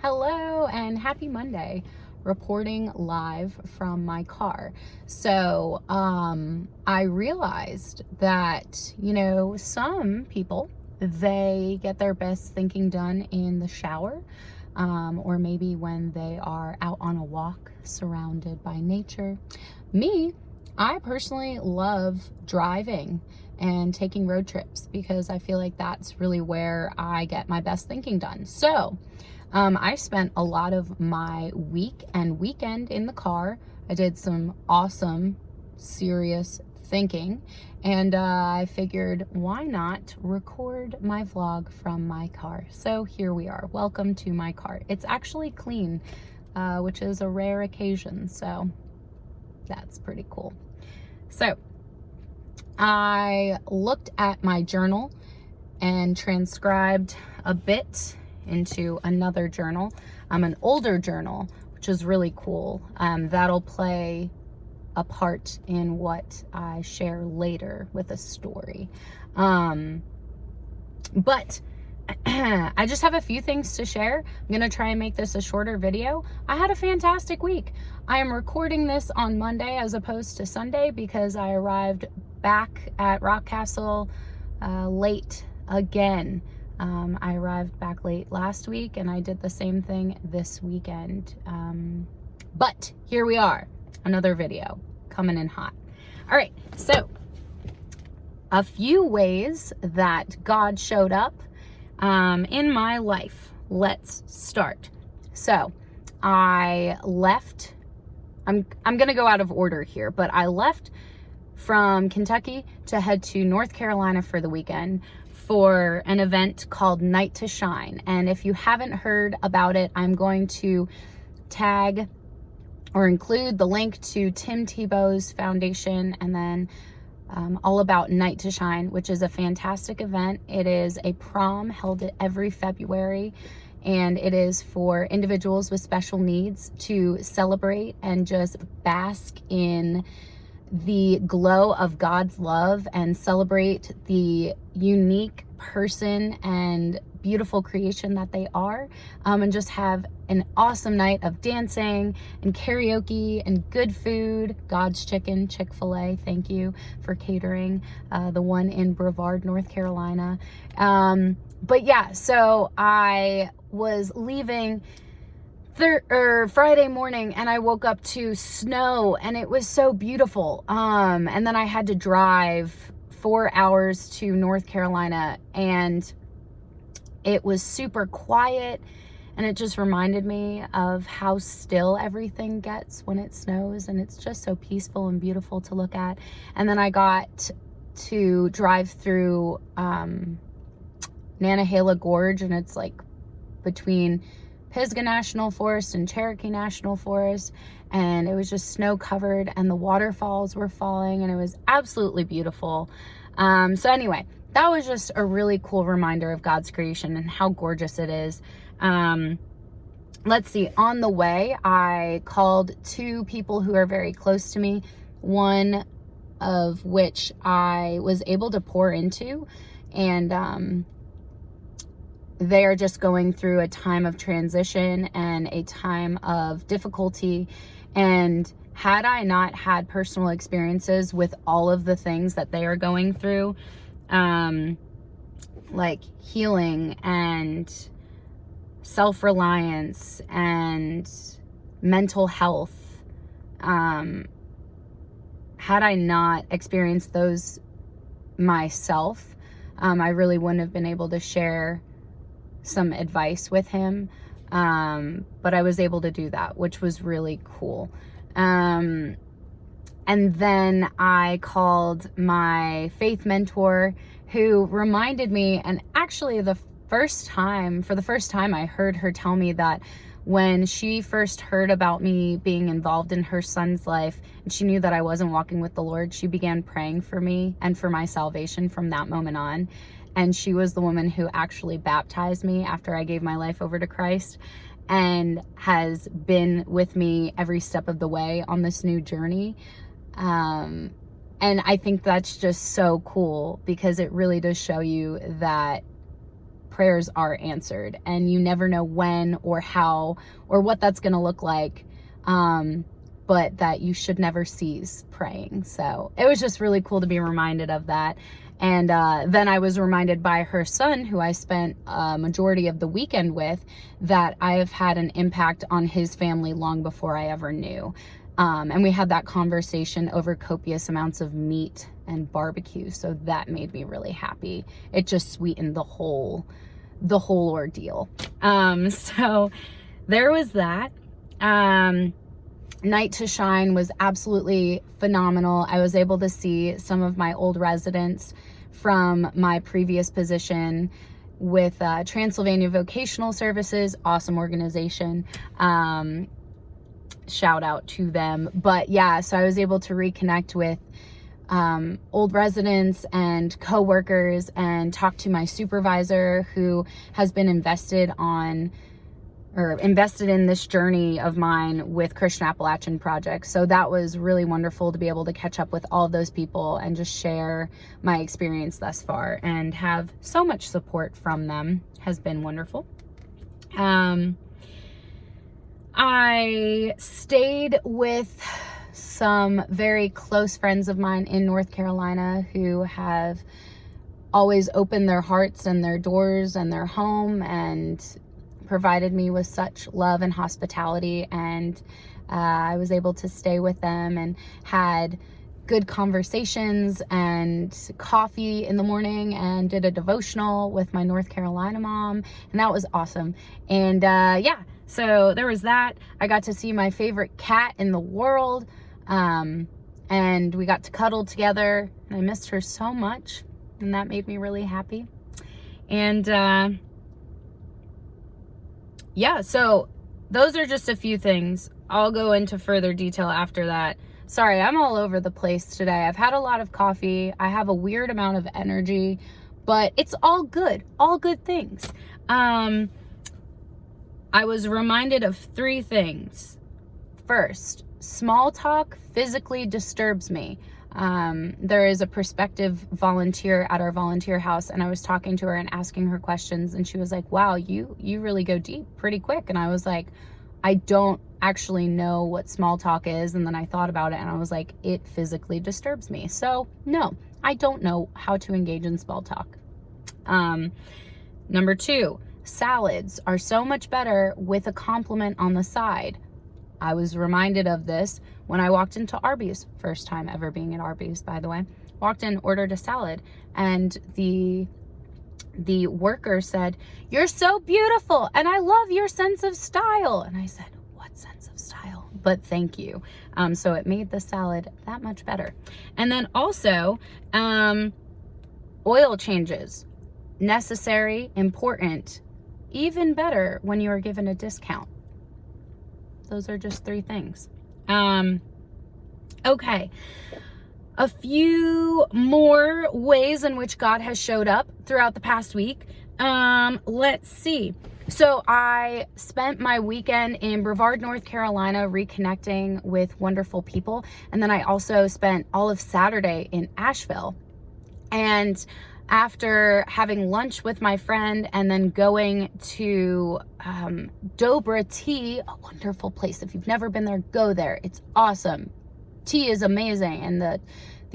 Hello and happy Monday. Reporting live from my car. So, I realized that, some people, they get their best thinking done in the shower, or maybe when they are out on a walk surrounded by nature. Me, I personally love driving and taking road trips because I feel like that's really where I get my best thinking done. So, I spent a lot of my week and weekend in the car. I did some awesome, serious thinking, and I figured why not record my vlog from my car. So here we are. Welcome to my car. It's actually clean, which is a rare occasion, so that's pretty cool. So I looked at my journal and transcribed a bit into another journal, an older journal, which is really cool. That'll play a part in what I share later with a story. But I just have a few things to share. I'm gonna try and make this a shorter video. I had a fantastic week. I am recording this on Monday as opposed to Sunday because I arrived back at Rockcastle late again. I arrived back late last week and I did the same thing this weekend. But here we are, another video coming in hot. All right, so a few ways that God showed up in my life. Let's start. So I left, I'm going to go out of order here, but I left from Kentucky to head to North Carolina for the weekend for an event called Night to Shine. And if you haven't heard about it, I'm going to tag or include the link to Tim Tebow's foundation and then all about Night to Shine, which is a fantastic event. It is a prom held every February, and it is for individuals with special needs to celebrate and just bask in the glow of God's love and celebrate the unique person and beautiful creation that they are, and just have an awesome night of dancing and karaoke and good food. God's Chicken, Chick-fil-A, thank you for catering, the one in Brevard, North Carolina. But yeah, so I was leaving Friday morning and I woke up to snow and it was so beautiful. And then I had to drive 4 hours to North Carolina and it was super quiet, and it just reminded me of how still everything gets when it snows, and it's just so peaceful and beautiful to look at. And then I got to drive through Nantahala Gorge, and it's like between Pisgah National Forest and Cherokee National Forest, and it was just snow covered and the waterfalls were falling and it was absolutely beautiful. So anyway, that was just a really cool reminder of God's creation and how gorgeous it is. Let's see, on the way, I called two people who are very close to me, one of which I was able to pour into, and they are just going through a time of transition and a time of difficulty. And had I not had personal experiences with all of the things that they are going through, like healing and self-reliance and mental health, had I not experienced those myself, I really wouldn't have been able to share some advice with him, but I was able to do that, which was really cool. And then I called my faith mentor, who reminded me, and actually for the first time I heard her tell me that when she first heard about me being involved in her son's life and she knew that I wasn't walking with the Lord, she began praying for me and for my salvation from that moment on. And she was the woman who actually baptized me after I gave my life over to Christ, and has been with me every step of the way on this new journey. And I think that's just so cool because it really does show you that prayers are answered, and you never know when or how or what that's going to look like. But that you should never cease praying. So it was just really cool to be reminded of that. And then I was reminded by her son, who I spent a majority of the weekend with, that I have had an impact on his family long before I ever knew. And we had that conversation over copious amounts of meat and barbecue. So that made me really happy. It just sweetened the whole ordeal. So there was that. Night to Shine was absolutely phenomenal. I was able to see some of my old residents from my previous position with Transylvania Vocational Services, awesome organization. Shout out to them. But yeah, so I was able to reconnect with old residents and coworkers and talk to my supervisor, who has been invested in this journey of mine with Christian Appalachian Project. So that was really wonderful to be able to catch up with all of those people and just share my experience thus far, and have so much support from them has been wonderful. I stayed with some very close friends of mine in North Carolina who have always opened their hearts and their doors and their home and provided me with such love and hospitality. And I was able to stay with them and had good conversations and coffee in the morning, and did a devotional with my North Carolina mom, and that was awesome. And yeah, so there was that. I got to see my favorite cat in the world, and we got to cuddle together, and I missed her so much, and that made me really happy. And yeah, so those are just a few things. I'll go into further detail after that. Sorry, I'm all over the place today. I've had a lot of coffee. I have a weird amount of energy, but it's all good things. I was reminded of 3 things. First, small talk physically disturbs me. There is a prospective volunteer at our volunteer house, and I was talking to her and asking her questions, and she was like, wow, you really go deep pretty quick. And I was like, I don't actually know what small talk is. And then I thought about it, and I was like, it physically disturbs me. So no, I don't know how to engage in small talk. Number 2, salads are so much better with a compliment on the side. I was reminded of this when I walked into Arby's, first time ever being at Arby's, by the way. Walked in, ordered a salad, and the worker said, "You're so beautiful, and I love your sense of style." And I said, "What sense of style?" But thank you. So it made the salad that much better. And then also, oil changes, necessary, important, even better when you are given a discount. Those are just 3 things. Okay. A few more ways in which God has showed up throughout the past week. Let's see. So I spent my weekend in Brevard, North Carolina, reconnecting with wonderful people. And then I also spent all of Saturday in Asheville. And after having lunch with my friend and then going to Dobra Tea, a wonderful place. If you've never been there, go there. It's awesome. Tea is amazing, and the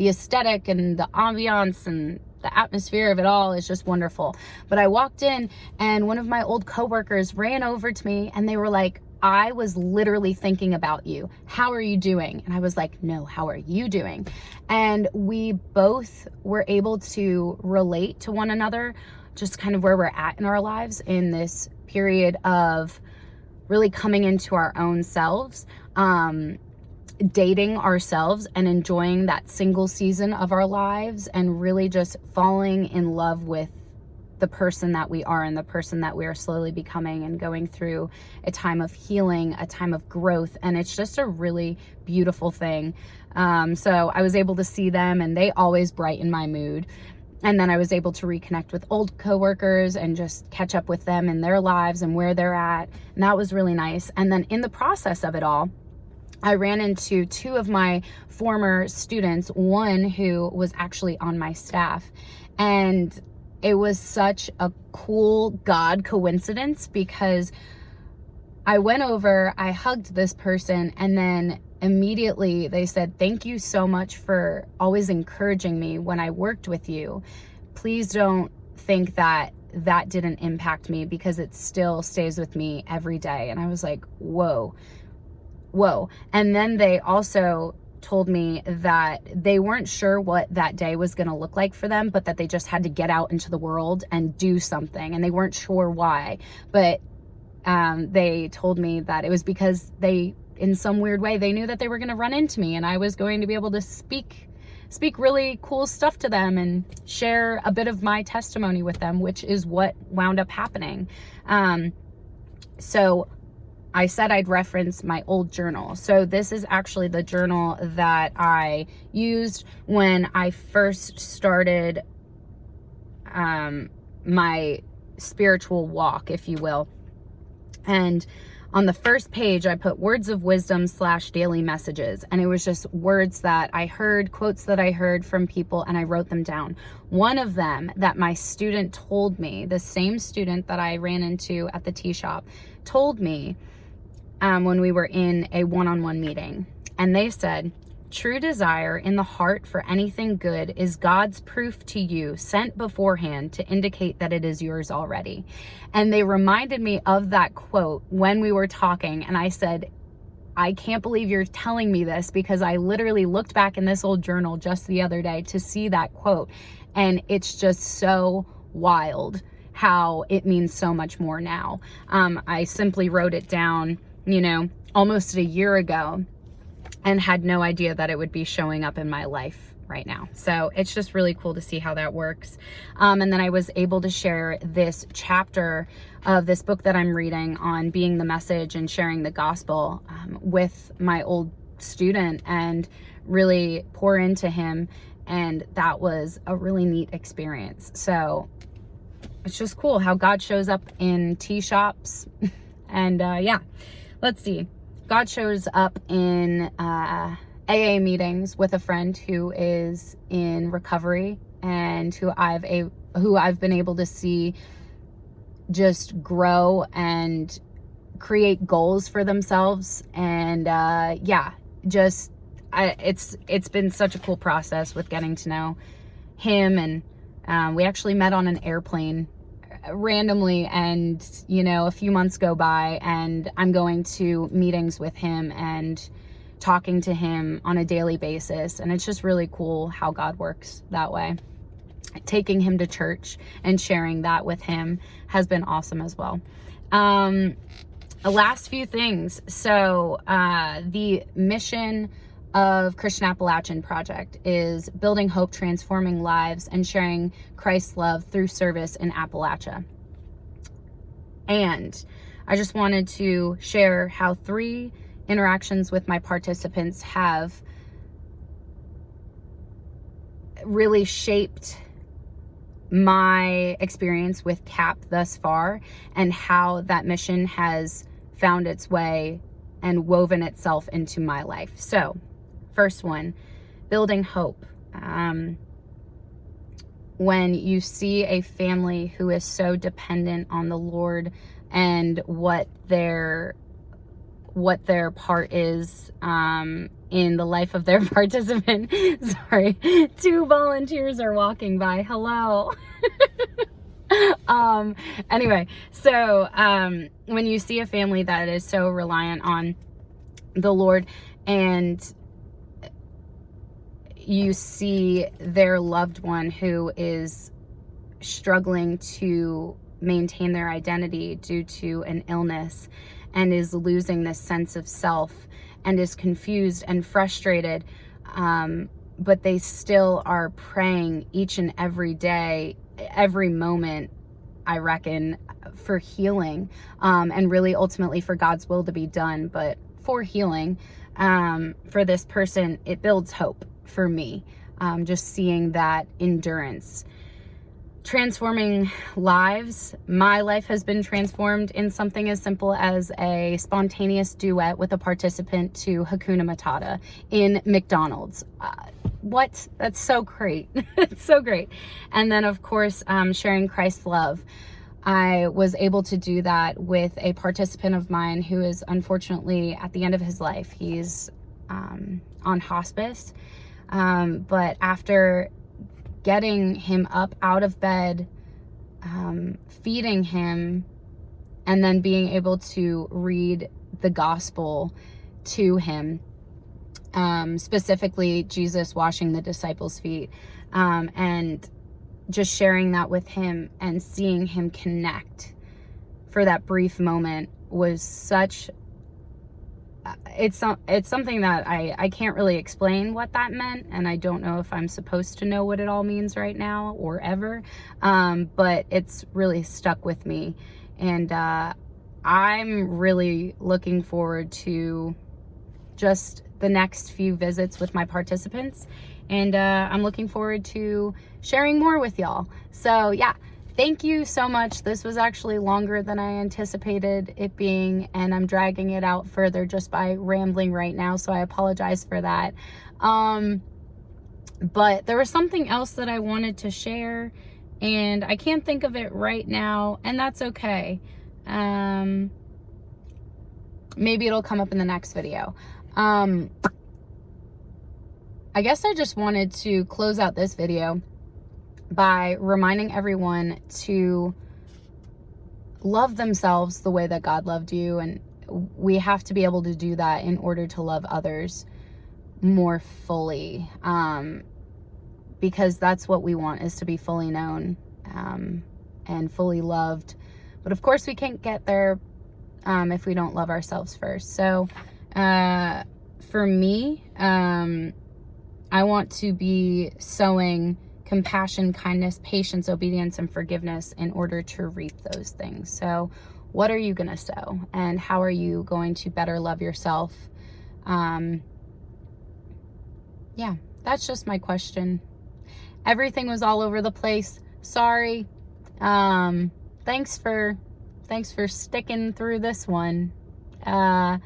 aesthetic and the ambiance and the atmosphere of it all is just wonderful. But I walked in, and one of my old coworkers ran over to me, and they were like, "I was literally thinking about you. How are you doing?" And I was like, "No, how are you doing?" And we both were able to relate to one another, just kind of where we're at in our lives in this period of really coming into our own selves, dating ourselves and enjoying that single season of our lives, and really just falling in love with the person that we are and the person that we are slowly becoming, and going through a time of healing, a time of growth. And it's just a really beautiful thing. So I was able to see them, and they always brighten my mood. And then I was able to reconnect with old coworkers and just catch up with them in their lives and where they're at. And that was really nice. And then in the process of it all, I ran into 2 of my former students, one who was actually on my staff. And it was such a cool God coincidence, because I went over, I hugged this person, and then immediately they said, "Thank you so much for always encouraging me when I worked with you. Please don't think that didn't impact me, because it still stays with me every day." And I was like, whoa. And then they also told me that they weren't sure what that day was going to look like for them, but that they just had to get out into the world and do something, and they weren't sure why. But they told me that it was because they, in some weird way, they knew that they were going to run into me, and I was going to be able to speak really cool stuff to them and share a bit of my testimony with them, which is what wound up happening. So I said I'd reference my old journal. So this is actually the journal that I used when I first started my spiritual walk, if you will. And on the first page, I put words of wisdom / daily messages. And it was just words that I heard, quotes that I heard from people, and I wrote them down. One of them that my student told me, the same student that I ran into at the tea shop, told me when we were in a one-on-one meeting. And they said, "True desire in the heart for anything good is God's proof to you, sent beforehand to indicate that it is yours already." And they reminded me of that quote when we were talking. And I said, I can't believe you're telling me this, because I literally looked back in this old journal just the other day to see that quote. And it's just so wild how it means so much more now. I simply wrote it down, almost a year ago, and had no idea that it would be showing up in my life right now. So it's just really cool to see how that works. And then I was able to share this chapter of this book that I'm reading on being the message and sharing the gospel with my old student, and really pour into him. And that was a really neat experience. So it's just cool how God shows up in tea shops. And yeah, let's see. God shows up in AA meetings with a friend who is in recovery, and who I've been able to see just grow and create goals for themselves. And yeah, just it's been such a cool process with getting to know him. And we actually met on an airplane randomly, and a few months go by, and I'm going to meetings with him and talking to him on a daily basis. And it's just really cool how God works that way. Taking him to church and sharing that with him has been awesome as well. The last few things. So the mission of Christian Appalachian Project is building hope, transforming lives, and sharing Christ's love through service in Appalachia. And I just wanted to share how 3 interactions with my participants have really shaped my experience with CAP thus far, and how that mission has found its way and woven itself into my life. So, first one, building hope. When you see a family who is so dependent on the Lord and what their part is in the life of their participant. Sorry, 2 volunteers are walking by. Hello. Anyway, so when you see a family that is so reliant on the Lord, and you see their loved one who is struggling to maintain their identity due to an illness, and is losing this sense of self, and is confused and frustrated, but they still are praying each and every day, every moment, I reckon, for healing, and really ultimately for God's will to be done, but for healing. For this person, it builds hope for me, just seeing that endurance. Transforming lives. My life has been transformed in something as simple as a spontaneous duet with a participant to Hakuna Matata in McDonald's. what? That's so great. It's so great. And then, of course, sharing Christ's love. I was able to do that with a participant of mine who is unfortunately at the end of his life. He's on hospice. But after getting him up out of bed, feeding him, and then being able to read the gospel to him, specifically Jesus washing the disciples' feet, and just sharing that with him and seeing him connect for that brief moment was such, it's something that I can't really explain what that meant, and I don't know if I'm supposed to know what it all means right now or ever, but it's really stuck with me. And I'm really looking forward to just the next few visits with my participants, and I'm looking forward to sharing more with y'all. So yeah, thank you so much. This was actually longer than I anticipated it being, and I'm dragging it out further just by rambling right now, so I apologize for that. But there was something else that I wanted to share, and I can't think of it right now, and that's okay. Maybe it'll come up in the next video. I guess I just wanted to close out this video by reminding everyone to love themselves the way that God loved you. And we have to be able to do that in order to love others more fully. Because that's what we want, is to be fully known, and fully loved. But of course we can't get there, if we don't love ourselves first. So, for me, I want to be sowing compassion, kindness, patience, obedience, and forgiveness in order to reap those things. So what are you going to sow, and how are you going to better love yourself? Yeah, that's just my question. Everything was all over the place. Sorry. Thanks for sticking through this one. All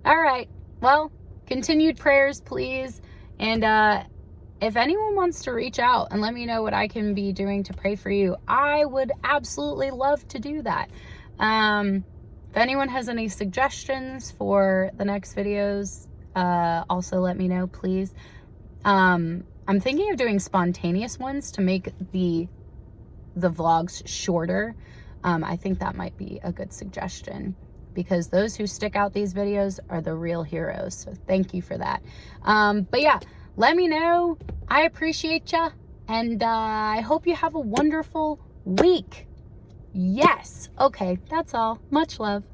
right. Well, continued prayers, please. And if anyone wants to reach out and let me know what I can be doing to pray for you, I would absolutely love to do that. If anyone has any suggestions for the next videos, also let me know, please. I'm thinking of doing spontaneous ones to make the vlogs shorter. I think that might be a good suggestion, because those who stick out these videos are the real heroes. So thank you for that. But yeah, let me know. I appreciate ya. And I hope you have a wonderful week. Yes. Okay, that's all. Much love.